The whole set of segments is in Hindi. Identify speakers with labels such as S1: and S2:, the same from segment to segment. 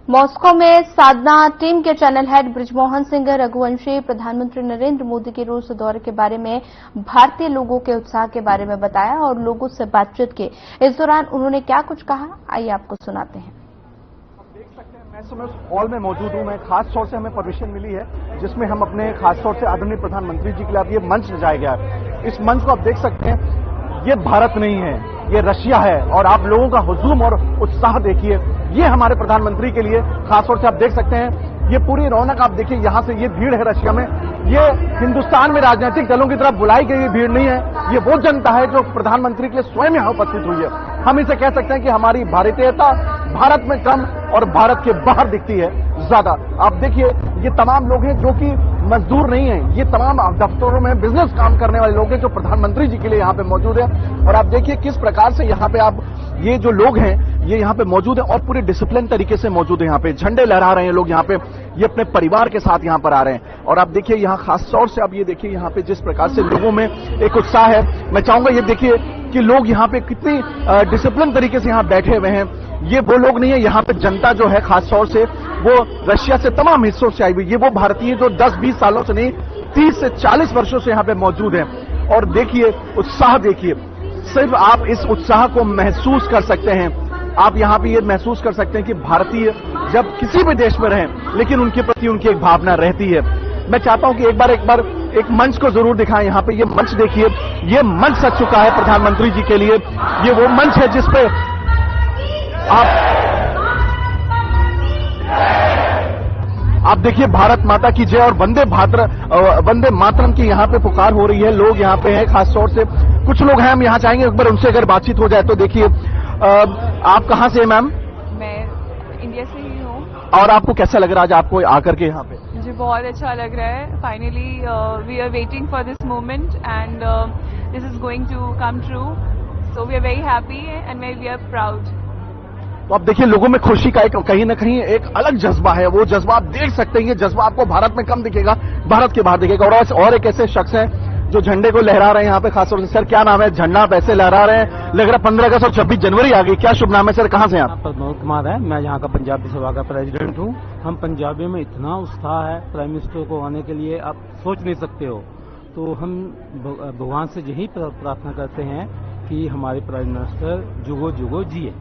S1: मॉस्को में साधना टीम के चैनल हेड बृजमोहन सिंह रघुवंशी प्रधानमंत्री नरेंद्र मोदी के रूस दौरे के बारे में भारतीय लोगों के उत्साह के बारे में बताया और लोगों से बातचीत की। इस दौरान उन्होंने क्या कुछ कहा, आइए आपको सुनाते हैं।
S2: आप देख सकते हैं, मैं इस समय हॉल में मौजूद हूं। मैं खास तौर से हमें परमिशन मिली है जिसमें हम अपने खास तौर से आदरणीय प्रधानमंत्री जी के लिए अब ये मंच सजाया गया है। इस मंच को आप देख सकते हैं, ये भारत नहीं है, ये रशिया है और आप लोगों का हुजूम और उत्साह देखिए। ये हमारे प्रधानमंत्री के लिए खासतौर से आप देख सकते हैं, ये पूरी रौनक आप देखिए। यहां से ये भीड़ है रशिया में, ये हिंदुस्तान में राजनीतिक दलों की तरफ बुलाई गई भीड़ नहीं है, ये वो जनता है जो प्रधानमंत्री के लिए स्वयं यहां उपस्थित हुई है। हम इसे कह सकते हैं कि हमारी भारतीयता भारत में कम और भारत के बाहर दिखती है ज्यादा। आप देखिए, ये तमाम लोग हैं जो कि मजदूर नहीं है, ये तमाम दफ्तरों में बिजनेस काम करने वाले लोग हैं जो प्रधानमंत्री जी के लिए यहां पे मौजूद है। और आप देखिए किस प्रकार से यहां पे आप ये जो लोग हैं ये यहां पे मौजूद है और पूरे डिसिप्लिन तरीके से मौजूद है। यहां पे झंडे लहरा रहे हैं लोग, यहां पे ये अपने परिवार के साथ यहां पर आ रहे हैं। और आप देखिए यहां खास तौर से आप ये देखिए यहां पे जिस प्रकार से लोगों में एक उत्साह है। मैं चाहूंगा ये देखिए कि लोग यहां पे कितनी डिसिप्लिन तरीके से यहां बैठे हुए हैं। ये वो लोग नहीं है, यहां पे जनता जो है खास तौर से वो रशिया से तमाम हिस्सों से आई हुई, ये वो भारतीय जो 10-20 सालों से नहीं 30 से 40 वर्षों से यहां पे मौजूद हैं। और देखिए उत्साह देखिए, सिर्फ आप इस उत्साह को महसूस कर सकते हैं। आप यहां पे ये महसूस कर सकते हैं कि भारतीय जब किसी भी देश में रहें लेकिन उनके प्रति उनकी एक भावना रहती है। मैं चाहता हूं कि एक बार एक मंच को जरूर दिखाएं। यहां पे ये मंच देखिए, ये मंच सज चुका है प्रधानमंत्री जी के लिए। ये वो मंच है जिसपे आप देखिए भारत माता की जय और वंदे मातरम की यहां पे पुकार हो रही है। लोग यहां पे हैं, खास तौर से कुछ लोग हैं, हम यहां चाहेंगे एक बार उनसे अगर बातचीत हो जाए तो। देखिए आप कहां से हैं मैम?
S3: मैं इंडिया से ही हूँ।
S2: और आपको कैसा लग रहा है आज आपको आकर के यहाँ पे?
S3: मुझे बहुत अच्छा लग रहा है। Finally we are waiting for this moment and this is going to come true, so we are very happy and we are proud.
S2: तो आप देखिए लोगों में खुशी का एक कहीं ना कहीं एक अलग जज्बा है। वो जज्बा आप देख सकते हैं, ये जज्बा आपको भारत में कम दिखेगा, भारत के बाहर दिखेगा। और एक ऐसे शख्स हैं जो झंडे को लहरा रहे हैं यहाँ पे खासतौर से। सर क्या नाम है? झंडा आप ऐसे लहरा रहे हैं, लग रहा 15 अगस्त और 26 जनवरी आ गई। क्या शुभ नाम है सर, कहाँ से आप?
S4: प्रमोद कुमार है, मैं यहाँ का पंजाबी सभा का प्रेसिडेंट हूँ। हम पंजाबी में इतना उत्साह है प्राइम मिनिस्टर को आने के लिए, आप सोच नहीं सकते हो। तो हम भगवान से यही प्रार्थना करते हैं कि हमारे प्राइम मिनिस्टर जुगो जुगो जिए।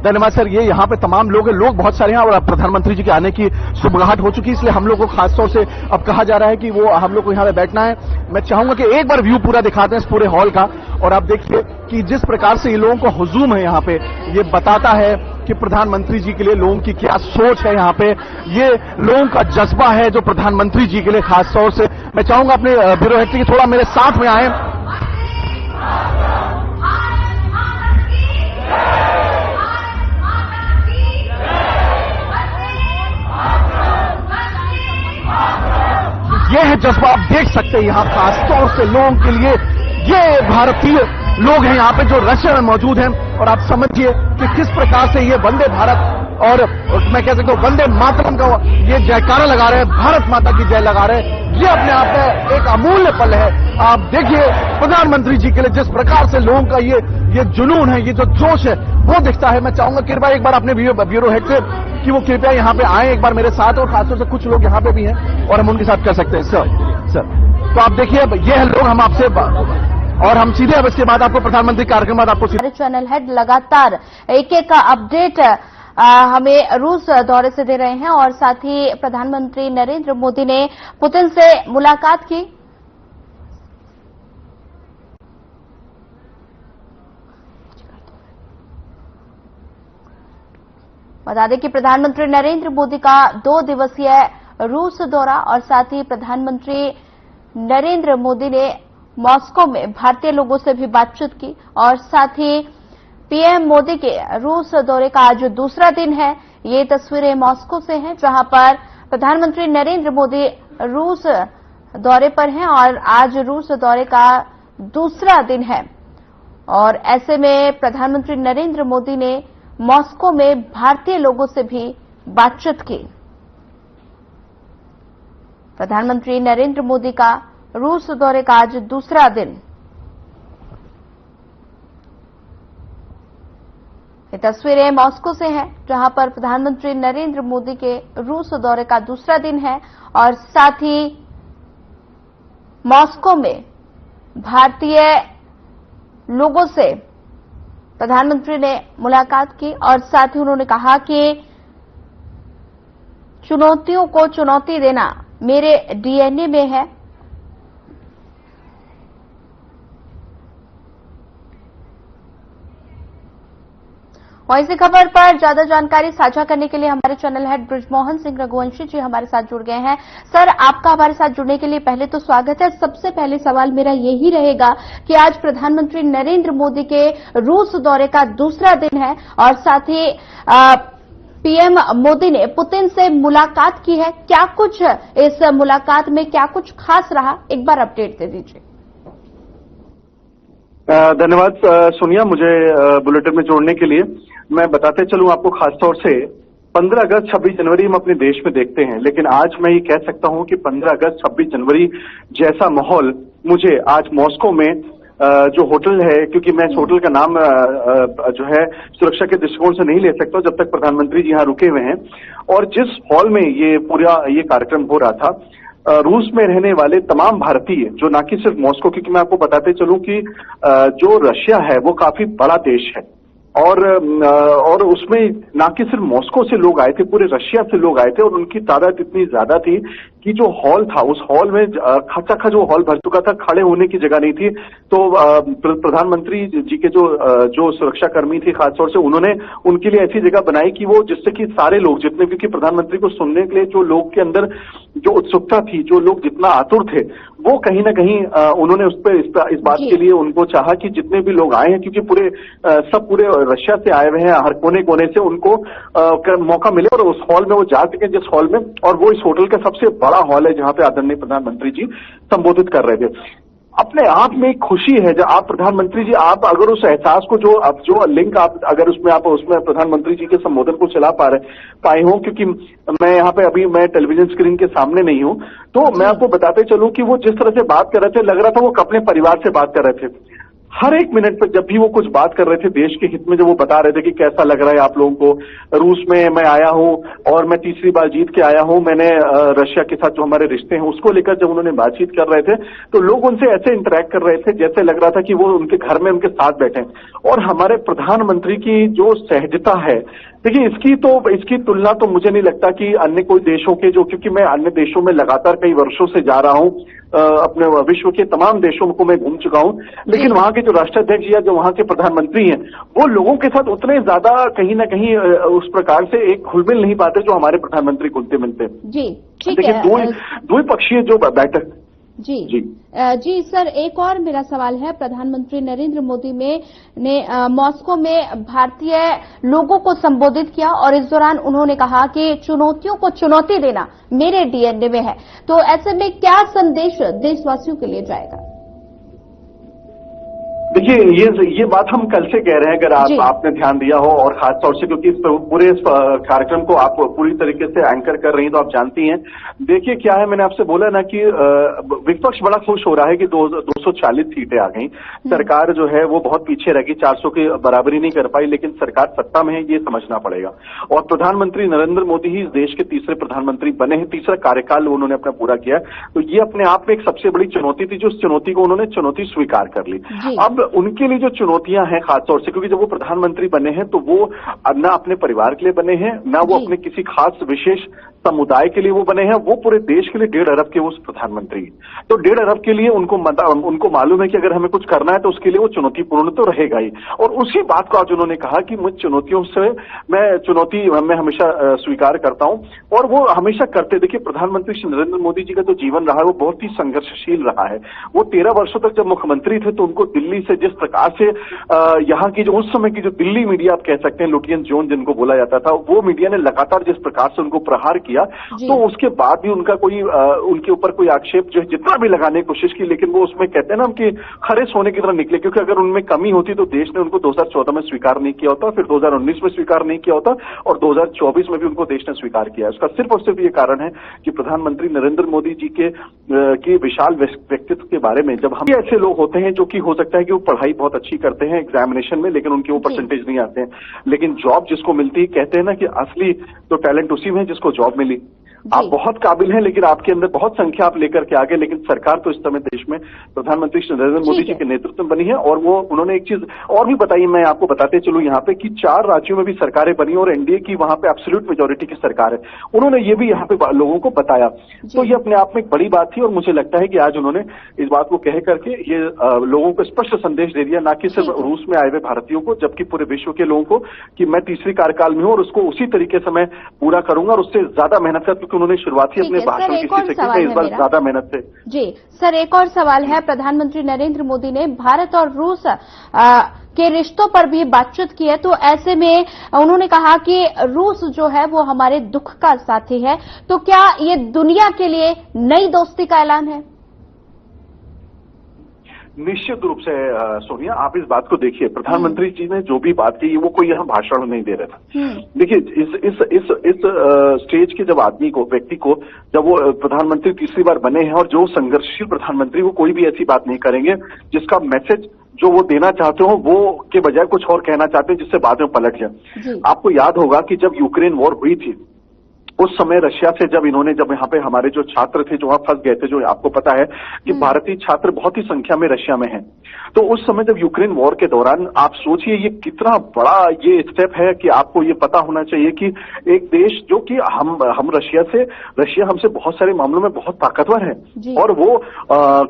S2: धन्यवाद सर। ये यहाँ पे तमाम लोग हैं, लोग बहुत सारे हैं और प्रधानमंत्री जी के आने की सुबगाहट हो चुकी है, इसलिए हम लोग को खासतौर से अब कहा जा रहा है कि वो हम लोग को यहाँ पे बैठना है। मैं चाहूंगा कि एक बार व्यू पूरा दिखाते हैं इस पूरे हॉल का। और आप देखिए कि जिस प्रकार से ये लोगों को हुजूम है यहाँ पे, ये बताता है कि प्रधानमंत्री जी के लिए लोगों की क्या सोच है। यहाँ पे ये लोगों का जज्बा है जो प्रधानमंत्री जी के लिए खासतौर से। मैं चाहूंगा अपने ब्यूरो हेड की थोड़ा मेरे साथ में आए। ये है जज्बा, आप देख सकते हैं यहाँ खासतौर से लोगों के लिए। ये भारतीय लोग हैं यहाँ पे जो रशिया में मौजूद हैं। और आप समझिए कि किस प्रकार से ये वंदे भारत और मैं कह सकता हूँ वंदे मातरम का ये जयकारा लगा रहे हैं, भारत माता की जय लगा रहे हैं। ये अपने आप में एक अमूल्य पल है। आप देखिए प्रधानमंत्री जी के लिए जिस प्रकार से लोगों का ये जुनून है, ये जो जोश है वो दिखता है। मैं चाहूंगा कृपया एक बार अपने ब्यूरो हेड से कि वो कृपया यहाँ पे आए एक बार मेरे साथ, और खासतौर से कुछ लोग यहाँ पे भी हैं और हम उनके साथ कर सकते हैं। सर तो आप देखिए ये है लोग, हम आपसे और हम सीधे अब इसके बाद आपको प्रधानमंत्री कार्यक्रम बाद आपको
S1: चैनल हेड लगातार एक एक अपडेट हमें रूस दौरे से दे रहे हैं। और साथ ही प्रधानमंत्री नरेंद्र मोदी ने पुतिन से मुलाकात की। बता दें कि प्रधानमंत्री नरेंद्र मोदी का 2 दिवसीय रूस दौरा और साथ ही प्रधानमंत्री नरेंद्र मोदी ने मॉस्को में भारतीय लोगों से भी बातचीत की। और साथ ही पीएम मोदी के रूस दौरे का आज दूसरा दिन है। ये तस्वीरें मॉस्को से हैं जहां पर प्रधानमंत्री नरेंद्र मोदी रूस दौरे पर हैं और आज रूस दौरे का दूसरा दिन है। और ऐसे में प्रधानमंत्री नरेंद्र मोदी ने मॉस्को में भारतीय लोगों से भी बातचीत की। प्रधानमंत्री नरेंद्र मोदी का रूस दौरे का आज दूसरा दिन। ये तस्वीरें मॉस्को से हैं, जहां पर प्रधानमंत्री नरेंद्र मोदी के रूस दौरे का दूसरा दिन है और साथ ही मॉस्को में भारतीय लोगों से प्रधानमंत्री ने मुलाकात की और साथ ही उन्होंने कहा कि चुनौतियों को चुनौती देना मेरे डीएनए में है। और इसी खबर पर ज्यादा जानकारी साझा करने के लिए हमारे चैनल हेड ब्रिजमोहन सिंह रघुवंशी जी हमारे साथ जुड़ गए हैं। सर, आपका हमारे साथ जुड़ने के लिए पहले तो स्वागत है। सबसे पहले सवाल मेरा यही रहेगा कि आज प्रधानमंत्री नरेंद्र मोदी के रूस दौरे का दूसरा दिन है और साथ ही पीएम मोदी ने पुतिन से मुलाकात की है। क्या कुछ इस मुलाकात में क्या कुछ खास रहा, एक बार अपडेट दे दीजिए।
S2: धन्यवाद सोनिया, मुझे बुलेटिन में जोड़ने के लिए। मैं बताते चलूं आपको खासतौर से 15 अगस्त 26 जनवरी हम अपने देश में देखते हैं, लेकिन आज मैं ये कह सकता हूं कि 15 अगस्त 26 जनवरी जैसा माहौल मुझे आज मॉस्को में जो होटल है, क्योंकि मैं इस होटल का नाम जो है सुरक्षा के दृष्टिकोण से नहीं ले सकता जब तक प्रधानमंत्री जी यहाँ रुके हुए हैं, और जिस हॉल में ये कार्यक्रम हो रहा था, रूस में रहने वाले तमाम भारतीय, जो ना कि सिर्फ मॉस्को, क्योंकि मैं आपको बताते चलूं कि जो रशिया है वो काफी बड़ा देश है और उसमें ना कि सिर्फ मॉस्को से लोग आए थे, पूरे रशिया से लोग आए थे और उनकी तादाद इतनी ज्यादा थी कि जो हॉल था उस हॉल में खचाखच वो हॉल भर चुका था, खड़े होने की जगह नहीं थी। तो प्रधानमंत्री जी के जो सुरक्षाकर्मी थे खासतौर से, उन्होंने उनके लिए ऐसी जगह बनाई कि वो जिससे कि सारे लोग जितने, क्योंकि प्रधानमंत्री को सुनने के लिए जो लोग के अंदर जो उत्सुकता थी, जो लोग जितना आतुर थे, वो कहीं ना कहीं उन्होंने इस बात के लिए उनको चाहा कि जितने भी लोग आए हैं, क्योंकि पूरे रशिया से आए हुए हैं, हर कोने कोने से उनको मौका मिले और उस हॉल में वो जा सके जिस हॉल में, और वो इस होटल का सबसे बड़ा हॉल है जहां पे आदरणीय प्रधानमंत्री जी संबोधित कर रहे थे। अपने आप में एक खुशी है जब आप प्रधानमंत्री जी, आप अगर उस एहसास को जो लिंक आप अगर उसमें प्रधानमंत्री जी के संबोधन को चला पाए हो, क्योंकि मैं यहाँ पे अभी मैं टेलीविजन स्क्रीन के सामने नहीं हूं, तो मैं आपको बताते चलूं कि वो जिस तरह से बात कर रहे थे, लग रहा था वो अपने परिवार से बात कर रहे थे। हर एक मिनट पर जब भी वो कुछ बात कर रहे थे देश के हित में, जब वो बता रहे थे कि कैसा लग रहा है आप लोगों को, रूस में मैं आया हूं और मैं तीसरी बार जीत के आया हूं, मैंने रशिया के साथ जो हमारे रिश्ते हैं उसको लेकर जब उन्होंने बातचीत कर रहे थे, तो लोग उनसे ऐसे इंटरेक्ट कर रहे थे जैसे लग रहा था कि वो उनके घर में उनके साथ बैठे हैं। और हमारे प्रधानमंत्री की जो सहजता है, देखिए इसकी तुलना तो मुझे नहीं लगता कि अन्य कोई देशों के, जो क्योंकि मैं अन्य देशों में लगातार कई वर्षों से जा रहा हूं, अपने विश्व के तमाम देशों को मैं घूम चुका हूं, लेकिन वहां के जो राष्ट्राध्यक्ष या जो वहां के प्रधानमंत्री हैं, वो लोगों के साथ उतने ज्यादा कहीं ना कहीं उस प्रकार से एक घुल-मिल नहीं पाते जो हमारे प्रधानमंत्री घुलते मिलते।
S1: जी ठीक है।
S2: द्विपक्षीय जो बैठक
S1: जी सर, एक और मेरा सवाल है। प्रधानमंत्री नरेंद्र मोदी ने मॉस्को में भारतीय लोगों को संबोधित किया और इस दौरान उन्होंने कहा कि चुनौतियों को चुनौती देना मेरे डीएनए में है। तो ऐसे में क्या संदेश देशवासियों के लिए जाएगा?
S2: देखिए ये बात हम कल से कह रहे हैं, अगर आपने ध्यान दिया हो, और खासतौर से क्योंकि इस कार्यक्रम को आप पूरी तरीके से एंकर कर रही हैं तो आप जानती हैं। देखिए क्या है, मैंने आपसे बोला ना कि विपक्ष बड़ा खुश हो रहा है कि 240 सीटें आ गई, सरकार जो है वो बहुत पीछे रह गई, 400 की बराबरी नहीं कर पाई, लेकिन सरकार सत्ता में है ये समझना पड़ेगा। और प्रधानमंत्री नरेंद्र मोदी ही इस देश के तीसरे प्रधानमंत्री बने हैं, तीसरा कार्यकाल उन्होंने अपना पूरा किया। तो ये अपने आप में एक सबसे बड़ी चुनौती थी, जो उस चुनौती को उन्होंने चुनौती स्वीकार कर ली। अब उनके लिए जो चुनौतियां हैं खासतौर से, क्योंकि जब वो प्रधानमंत्री बने हैं तो वो न अपने परिवार के लिए बने हैं, न वो अपने किसी खास विशेष समुदाय के लिए वो बने हैं, वो पूरे देश के लिए 1.5 अरब के वो प्रधानमंत्री। तो 1.5 अरब के लिए उनको मालूम है कि अगर हमें कुछ करना है तो उसके लिए वो चुनौतीपूर्ण तो रहेगा ही। और उसी बात को आज उन्होंने कहा कि मुझ चुनौतियों से मैं हमेशा स्वीकार करता हूं, और वो हमेशा करते। देखिए प्रधानमंत्री श्री नरेंद्र मोदी जी का जो जीवन रहा है वो बहुत ही संघर्षशील रहा है। वो 13 वर्षों तक जब मुख्यमंत्री थे तो उनको दिल्ली से जिस प्रकार से यहाँ की जो उस समय की जो दिल्ली मीडिया आप कह सकते हैं, लुटियन जोन जिनको बोला जाता था, वो मीडिया ने लगातार जिस प्रकार से उनको प्रहार किया, किया, तो उसके बाद भी उनका कोई उनके ऊपर कोई आक्षेप जो जितना भी लगाने की कोशिश की, लेकिन वो उसमें कहते हैं ना कि खरे सोने की तरह निकले, क्योंकि अगर उनमें कमी होती तो देश ने उनको 2014 में स्वीकार नहीं किया होता, फिर 2019 में स्वीकार नहीं किया होता और 2024 में भी उनको देश ने स्वीकार किया। उसका सिर्फ और सिर्फ ये कारण है कि प्रधानमंत्री नरेंद्र मोदी जी के विशाल व्यक्तित्व के बारे में, जब हम ऐसे लोग होते हैं जो कि हो सकता है कि वो पढ़ाई बहुत अच्छी करते हैं एग्जामिनेशन में, लेकिन उनके वो परसेंटेज नहीं आते हैं, लेकिन जॉब जिसको मिलती है, कहते हैं ना कि असली तो टैलेंट उसी में है जिसको जॉब मिली। आप बहुत काबिल हैं, लेकिन आपके अंदर बहुत संख्या आप लेकर के आगे, लेकिन सरकार तो इस समय देश में प्रधानमंत्री श्री नरेंद्र मोदी जी के नेतृत्व में बनी है। और वो उन्होंने एक चीज और भी बताई, मैं आपको बताते चलूं यहाँ पे कि 4 राज्यों में भी सरकारें बनी और एनडीए की वहां पे एब्सोल्यूट मेजोरिटी की सरकार है। उन्होंने ये भी यहाँ पे लोगों को बताया, तो ये अपने आप में एक बड़ी बात थी और मुझे लगता है कि आज उन्होंने इस बात को कह करके ये लोगों को स्पष्ट संदेश दे दिया, ना कि सिर्फ रूस में आए हुए भारतीयों को, जबकि पूरे विश्व के लोगों को, कि मैं तीसरी कार्यकाल में हूं और उसको उसी तरीके से मैं पूरा करूंगा और उससे ज्यादा मेहनत कर, क्योंकि उन्होंने शुरुआती अपने भाषण की स्थिति से इस बार ज्यादा मेहनत से।
S1: जी सर, एक और सवाल है। प्रधानमंत्री नरेंद्र मोदी ने भारत और रूस के रिश्तों पर भी बातचीत की है, तो ऐसे में उन्होंने कहा कि रूस जो है वो हमारे दुख का साथी है, तो क्या ये दुनिया के लिए नई दोस्ती का ऐलान है?
S2: निश्चित रूप से सोनिया, आप इस बात को देखिए, प्रधानमंत्री जी ने जो भी बात की वो कोई यहाँ भाषण नहीं दे रहा था। देखिए इस स्टेज के जब आदमी को, व्यक्ति को, जब वो प्रधानमंत्री तीसरी बार बने हैं और जो संघर्षशील प्रधानमंत्री, वो कोई भी ऐसी बात नहीं करेंगे जिसका मैसेज जो वो देना चाहते हो वो के बजाय कुछ और कहना चाहते हैं जिससे बाद में पलट जाए। आपको याद होगा कि जब यूक्रेन वॉर हुई थी उस समय रशिया से जब यहाँ पे हमारे जो छात्र थे जो वहां फंस गए थे, जो आपको पता है कि भारतीय छात्र बहुत ही संख्या में रशिया में हैं, तो उस समय जब यूक्रेन वॉर के दौरान आप सोचिए ये कितना बड़ा ये स्टेप है कि आपको ये पता होना चाहिए कि एक देश जो कि हम रशिया हमसे बहुत सारे मामलों में बहुत ताकतवर है और वो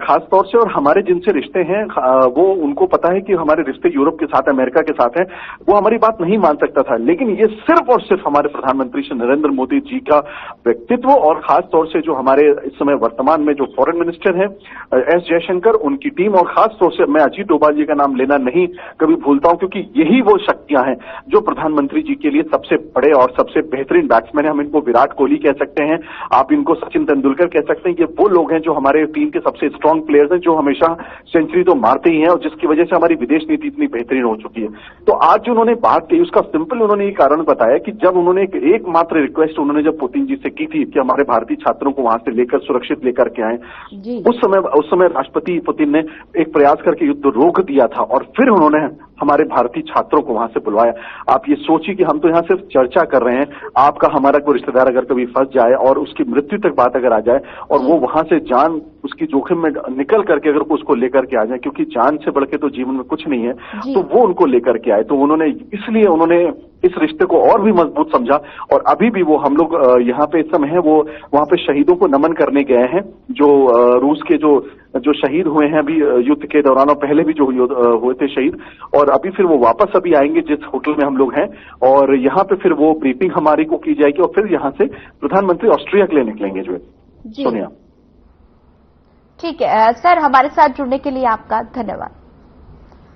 S2: खास तौर से, और हमारे जिनसे रिश्ते हैं वो उनको पता है कि हमारे रिश्ते यूरोप के साथ, अमेरिका के साथ हैं, वो हमारी बात नहीं मान सकता था। लेकिन ये सिर्फ और सिर्फ हमारे प्रधानमंत्री श्री नरेंद्र मोदी जी का व्यक्तित्व और खास तौर से जो हमारे इस समय वर्तमान में जो फॉरेन मिनिस्टर हैं एस जयशंकर, उनकी टीम, और खास तौर से मैं अजीत डोभाल जी का नाम लेना नहीं कभी भूलता हूं, क्योंकि यही वो शक्तियां हैं जो प्रधानमंत्री जी के लिए सबसे बड़े और सबसे बेहतरीन बैट्समैन हैं। हम इनको विराट कोहली कह सकते हैं, आप इनको सचिन तेंदुलकर कह सकते हैं। ये वो लोग हैं जो हमारे टीम के सबसे स्ट्रांग प्लेयर्स हैं, जो हमेशा सेंचुरी तो मारते ही हैं और जिसकी वजह से हमारी विदेश नीति इतनी बेहतरीन हो चुकी है। तो आज जो उन्होंने बात की उसका सिंपल उन्होंने ये कारण बताया कि जब उन्होंने एकमात्र रिक्वेस्ट उन्होंने जब पुतिन जी से की थी कि हमारे भारतीय छात्रों को वहां से लेकर सुरक्षित लेकर के आए, उस समय राष्ट्रपति पुतिन ने एक प्रयास करके युद्ध रोक दिया था और फिर उन्होंने हमारे भारतीय छात्रों को वहां से बुलवाया। आप ये सोचिए कि हम तो यहाँ सिर्फ चर्चा कर रहे हैं, आपका हमारा कोई रिश्तेदार अगर कभी फंस जाए और उसकी मृत्यु तक बात अगर आ जाए और वो वहां से जान उसकी जोखिम में निकल करके अगर उसको लेकर के आ जाए, क्योंकि जान से बढ़ के तो जीवन में कुछ नहीं है, तो वो उनको लेकर के आए। तो उन्होंने इस रिश्ते को और भी मजबूत समझा और अभी भी वो हम लोग यहाँ पे इस समय है वो वहां पे शहीदों को नमन करने गए हैं, जो रूस के जो शहीद हुए हैं अभी युद्ध के दौरान और पहले भी जो हुए थे शहीद, और अभी फिर वो वापस अभी आएंगे जिस होटल में हम लोग हैं और यहाँ पे फिर वो ब्रीफिंग हमारी को की जाएगी और फिर यहाँ से प्रधानमंत्री ऑस्ट्रिया के लिए निकलेंगे। जो सोनिया,
S1: ठीक है सर, हमारे साथ जुड़ने के लिए आपका धन्यवाद।